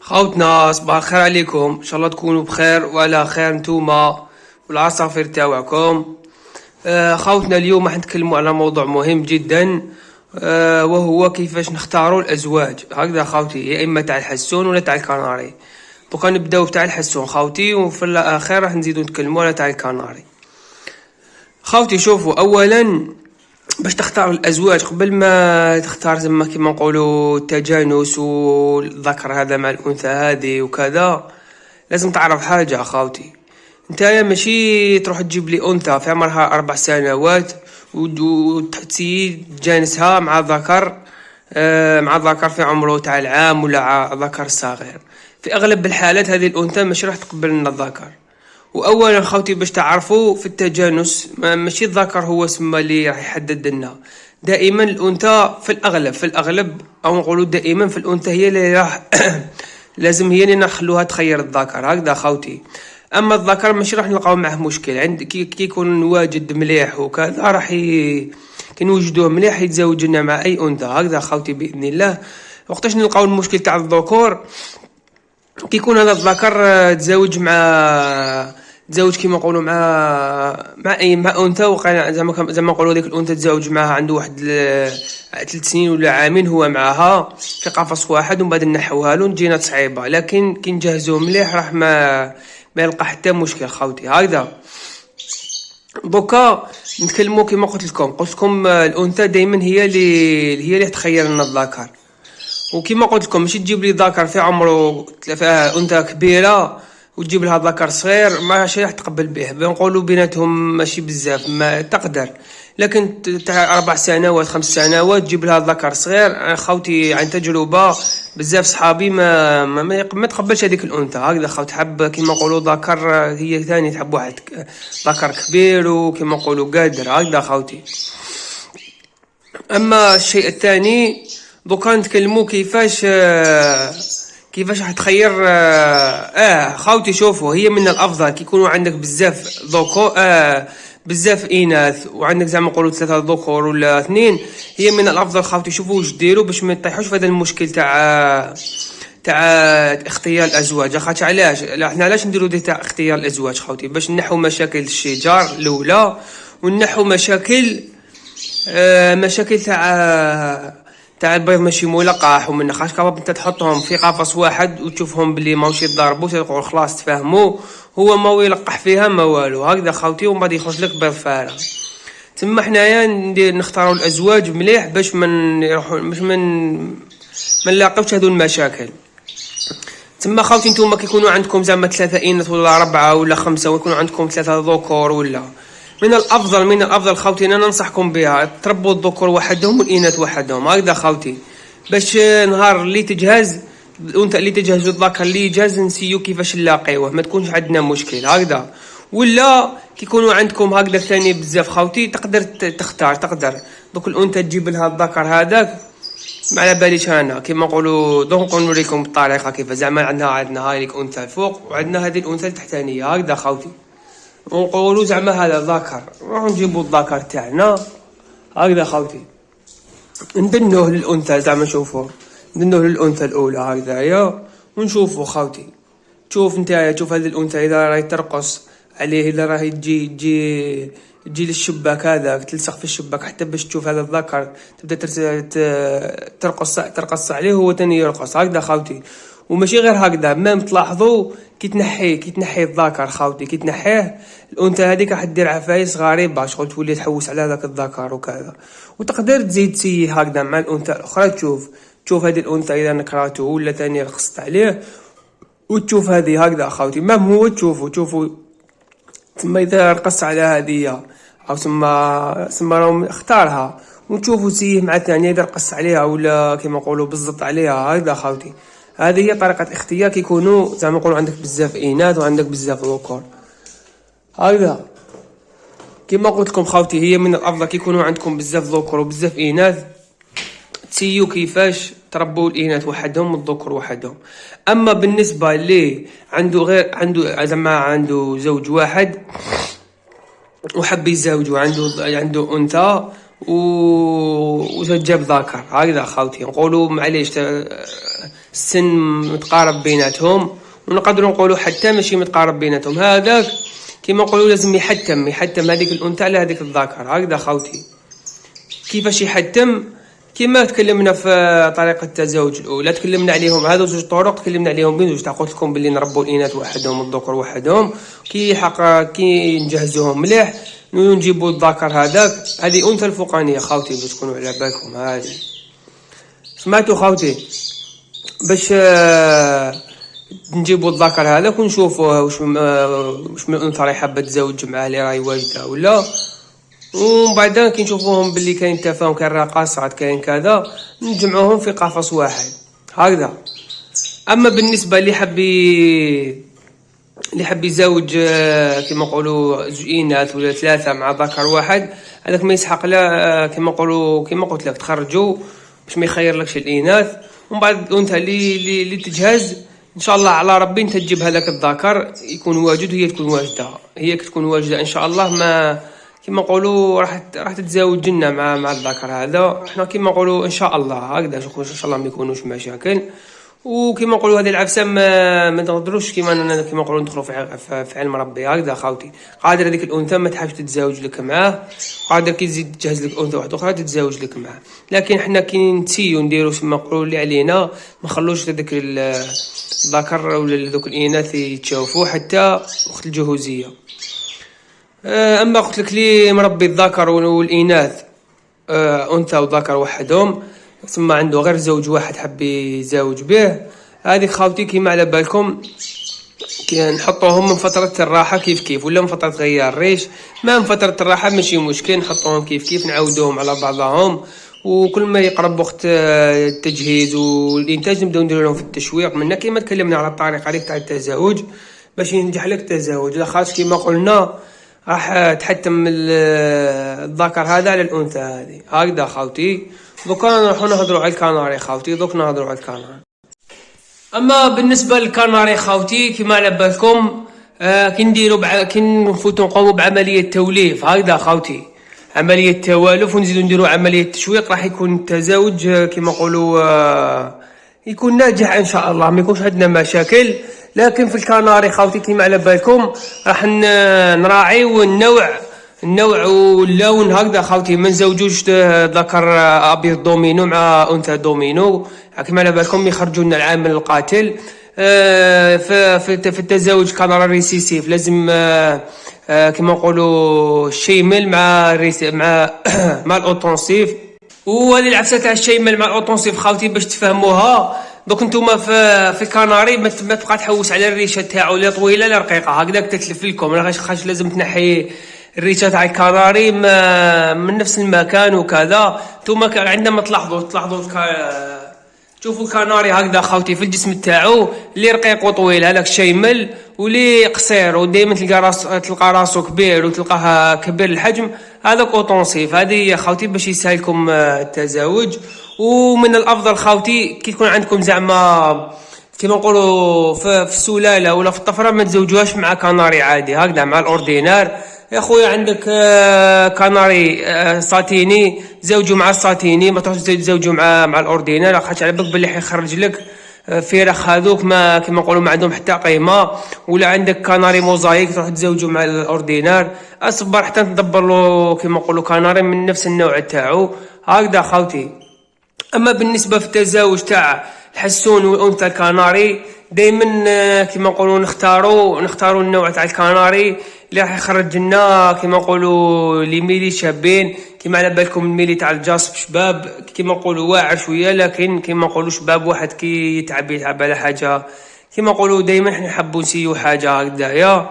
خوتنا صباح الخير عليكم، ان شاء الله تكونوا بخير وعلى خير نتوما والعصافير تاعكم. خوتنا اليوم راح نتكلموا على موضوع مهم جدا، وهو كيفاش نختاروا الازواج. هكذا خوتي، يا اما تاع الحسون ولا تاع الكناري. دوكا نبداو تاع الحسون خوتي، وفي الاخير راح نزيدو نتكلموا على تاع الكناري. خوتي شوفوا، اولا باش تختار الازواج قبل ما تختار زعما كيما نقولوا التجانس والذكر هذا مع الانثى هذه وكذا، لازم تعرف حاجه خاوتي. نتايا ماشي تروح تجيب لي انثى في عمرها 4 سنوات وتسيي تجانسها مع ذكر، مع ذكر في عمره تاع العام ولا ذكر صغير. في اغلب الحالات هذه الانثى ماشي راح تقبل لنا الذكر. واولا خوتي باش تعرفوا في التجانس ماشي الذكر هو سما اللي راح يحدد لنا. دائما الانثى في الاغلب او نقولوا دائما في الانثى هي اللي راح لازم هي اللي نخلوها تخير الذكر. هكذا خوتي. اما الذكر ماشي راح نلقاو معه مشكل، عند كي يكون واجد مليح وكذا راح كي نوجدوه مليح يتزوج لنا مع اي انثى. هكذا خوتي باذن الله. وقتاش نلقاو المشكل تاع الذكور؟ كي يكون هذا الذكر تزوج كيما نقولوا مع انثى، وقع زعما نقولوا ديك الانثى تزوج معها عنده واحد 3 سنين ولا عامين هو معها في قفص واحد، ومن بعد نحوها له نجينا صعيبه. لكن كي نجهزوه مليح راح ما يلقى حتى مشكل خوتي. هكذا دوكا نتكلموا كيما قلت لكم الانثى دائما هي اللي تخير لنا الذكر. وكما قلت لكم ماشي تجيب لي ذكر في عمره انثى كبيره وتجيب لها ذكر صغير، ماشي راح تقبل به. بنقولوا بيناتهم ماشي بزاف ما تقدر، لكن تاع 4 سنوات 5 سنوات تجيب لها ذكر صغير. خوتي عن تجربه بزاف صحابي ما تقبلش هذيك الانثى. هكذا خوت حب كيما نقولوا ذكر، هي ثاني تحب واحد ذكر كبير وكيما نقولوا قادر. هكذا خوتي. اما الشيء الثاني دوكا نتكلموا كيفاش راح تخير. خوتي شوفوا، هي من الافضل كي يكونوا عندك بزاف بزاف اناث وعندك زعما نقولوا 3 ذكور ولا 2. هي من الافضل خوتي. شوفوا واش ديروا باش ما يطيحوش في هذا المشكل تاع اختيار الازواج. خاطر علاش احنا نديروا دي تاع اختيار الازواج خوتي؟ باش نحو مشاكل الشجار الاولى، ونحو مشاكل تاع البيض ماشي ملقح. ومن خاش كباب انت تحطهم في قفص واحد وتشوفهم بلي ماوش يضربوا، تقول خلاص تفهموا هو ما يلقح فيها ما والو. هكذا خوتي. ومن بعد يخرج لك بيض فارغ. تما حنايا نختاروا الازواج مليح باش ما نلاقيوش هذو المشاكل. تما خوتي نتوما كيكونوا عندكم زعما 3 اناث ولا 4 ولا 5 ويكونوا عندكم 3 ذكور ولا، من الافضل خوتي انا ننصحكم بها تربوا الذكور وحدهم والاناث وحدهم. هكذا خوتي باش نهار اللي تجهز الانثى اللي تجهز الذكر اللي يجهز نسيو كيفاش نلاقيوه، ما تكونش عندنا مشكل. هكذا. ولا كيكونوا عندكم هكذا ثاني بزاف خوتي تقدر تختار دوك الانثى تجيب لها الذكر هذاك ما على باليش انا كيما نقولوا. دونك نوريكم الطريقه كيف زعما عندنا هايليك انثى الفوق وعندنا هذه الانثى التحتانيه. هكذا خوتي. ونقولوا زعما هذا ذكر نروحو نجيبو الذكر تاعنا. هكذا خوتي ندنوه للانثى زعما نشوفوه ندنوه للانثى الاولى هكذايا ونشوفو خوتي. شوف نتايا شوف هذه الانثى اذا راهي ترقص عليه، اذا راهي تجي للشباك هذاك تلصق في الشباك حتى باش تشوف هذا الذكر تبدا ترقص عليه هو تاني يرقص. هكذا خوتي. وماشي غير هكذا، ما تلاحظوا كي تنحي الذكر خوتي، كي تنحيه الانثى هذيك راح دير عفايس غريبه شغل تولي تحوس على هذاك الذكر وكذا. وتقدر تزيد تسيه هكذا مع الانثى الاخرى تشوف هذه الانثى اذا نكراته ولا ثاني رقصت عليه، وتشوف هذه. هكذا خوتي. ما هو تشوفوا ثم اذا رقص على هذه او ثم راهم اختارها وتشوفوا سيه مع ثانيه اذا رقص عليها ولا كيما نقولوا بالضبط عليها. هكذا خوتي. هذه هي طريقه اختيار كي يكونوا زعما نقولوا عندك بزاف اناث وعندك بزاف ذكور. هكذا كما قلت لكم خوتي، هي من الافضل كي يكونوا عندكم بزاف ذكور وبزاف اناث تسيو كيفاش تربوا الاناث وحدهم والذكور وحدهم. اما بالنسبه اللي عنده زوج واحد وحب يزوجوا عنده انثى وجاب ذكر. هكذا خوتي نقولوا معليش السن متقارب بيناتهم، ونقدروا نقولوا حتى ماشي متقارب بيناتهم. هذاك كيما نقولوا لازم يحتم هذيك الانثى على هذيك الذكر. هكذا خوتي. كيفاش يحتم؟ كما تكلمنا في طريقه التزاوج الاولى، تكلمنا عليهم هذو زوج طرق، تكلمنا عليهم بين زوج. قلت لكم باللي نربوا الاناث وحدهم والذكور وحدهم، كي نجهزوهم مليح نجيبوا الذكر هذاك. هذه انثى الفوقانيه خوتي باش تكونوا على بالكم. هذه سمعتوا خوتي؟ باش نجيبوا الذكر هذاك ونشوفوه واش من الانثى راهي حابه تزوج معاه اللي راهي واجده ولا. ومن بعد كي نشوفوهم باللي كاين تفاهم، كاين رقصات، كاين كذا، نجمعوهم في قفص واحد هكذا. اما بالنسبه اللي حب يزوج كما نقولوا زوج اناث ولا ثلاثه مع ذكر واحد، هذاك ما يسحق لا كما نقولوا كما قلت لك تخرجوا باش ما يخيرلكش الاناث. ومن بعد انت اللي تجهز ان شاء الله على ربي انت تجيب هذاك الذكر يكون واجد وهي تكون واجده. هي تكون واجده ان شاء الله، ما كما نقولوا راح تتزاوج لنا مع الذكر هذا. احنا كما نقولوا ان شاء الله هكذا، ان شاء الله ما يكونوش مشاكل. وكما نقولوا هذه العفسه ما نقدروش كما نقولوا ندخلوا في علم ربي هكذا خوتي. قادر هذيك الانثى ما تحبش تتزاوج لك معاه، قادر كي تزيد تجهز لك انثى واحده اخرى تتزاوج لك معاه. لكن حنا كي نتسيو نديروا كما نقولوا اللي علينا، ما نخلوش هذاك الذكر ولا ذوك الاناث يتشوفوا حتى وقت الجهوزيه. اما قلت لك لي مربي الذكر والاناث انثى وذكر وحدهم، ثم عنده غير زوج واحد حب يزاوج به، هذه خوتي كيما على بالكم نحطوهم من فترة الراحة كيف ولا من فترة غيار الريش. ما من فترة الراحة ماشي مشكل، نحطوهم كيف نعودوهم على بعضهم. وكل ما يقرب وقت التجهيز والإنتاج نبداو نديرو لهم في التشويق منا كيما تكلمنا على الطريقة هذيك تاع التزاوج باش ينجح لك التزاوج. لاخاطش كيما قلنا راح تحتم الذكر هذا على الأنثى هذه هكذا خوتي. دوكا نروحو نهضروا على الكناري خوتي. نهضروا على الكناري. اما بالنسبه للكناري خوتي كيما على بالكم كي نفوتوا نقوموا بعمليه توليف هكذا خوتي، عمليه توالف، ونزيدوا نديروا عمليه تشويق، راح يكون التزاوج كيما نقولوا يكون ناجح ان شاء الله، ما يكونش عندنا مشاكل. لكن في الكناري خوتي كيما على بالكم راح نراعيو النوع واللون هكذا خوتي. ما نزوجوش ذكر ابيض دومينو مع انثى دومينو كما على بالكم يخرجوا لنا العامل القاتل. في التزاوج كناري ريسيسيف لازم كما نقولوا الشيمل مع الاوتونسيف. وهذه العفسه تاع الشيمل مع الاوتونسيف خوتي باش تفهموها. دوك نتوما في الكناري ما تبقى تحوس على الريشه تاعو لا طويله لا رقيقه هكذاك تتلف لكم، خاش لازم تنحي الريشه تاع الكناري من نفس المكان وكذا. نتوما عندما تلاحظوا تشوفوا الكناري هكذا خوتي في الجسم تاعو اللي رقيق وطويل هذاك شيمل، واللي قصير ودائما تلقى راسو كبير وتلقاه كبير الحجم هذاك اوتونسيف. هذه يا خوتي باش يسهلكم التزاوج. ومن الافضل خوتي كي يكون عندكم زعما كيما نقولوا في السلاله ولا في الطفره ما تزوجوهاش مع كناري عادي هكذا مع الاوردينار. يا خويا عندك كناري ساتيني زوجوا مع الساتيني، ما تروحش تزوجوا مع الاوردينار، خاطر على بالك باللي حيخرج لك فراخ هذوك ما كيما نقولوا ما عندهم حتى قيمه. ولا عندك كناري موزايك تروح تزوجوا مع الاوردينار، اصبر حتى تدبر له كيما نقولوا كناري من نفس النوع تاعو هكذا خوتي. اما بالنسبه في التزاوج تاع الحسون والانثى الكناري دائما كيما نقولوا نختاروا النوع تاع الكناري اللي راح يخرج لنا كيما نقولوا لي ميلي شابين. كيما على بالكم الميلي تاع الجاصب شباب كيما نقولوا واعر شويه، لكن كيما نقولوا شباب واحد كي يتعب على حاجه كيما نقولوا دائما احنا نحبوا نسيو حاجه هكذايا.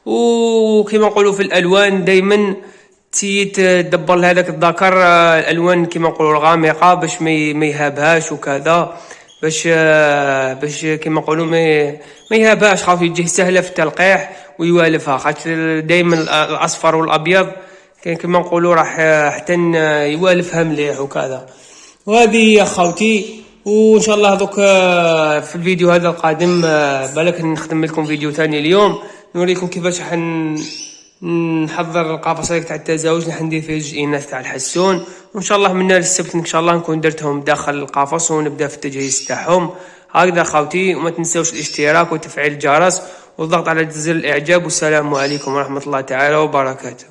وكيما نقولوا في الالوان دائما تدبر لهذاك الذكر الالوان كيما نقولوا الغامقه باش ما يهابهاش وكذا، باش كيما نقولوا ما يهابهاش خاطر يجيه سهله في التلقيح ويوالفها. خاطر دائما الاصفر والابيض كيما نقولوا راح حتى يوالفها مليح وكذا. وهذه يا خوتي. وان شاء الله دوك في الفيديو هذا القادم بالك نخدم لكم فيديو ثاني اليوم نوريكم كيفاش نحضر القفص تاع التزاوج اللي ندير فيه جوج اناث تاع الحسون. وان شاء الله من نهار السبت ان شاء الله نكون درتهم داخل القفص ونبدا في التجهيز تاعهم هكذا خاوتي، وما تنساوش الاشتراك وتفعيل الجرس والضغط على زر الاعجاب. والسلام عليكم ورحمة الله تعالى وبركاته.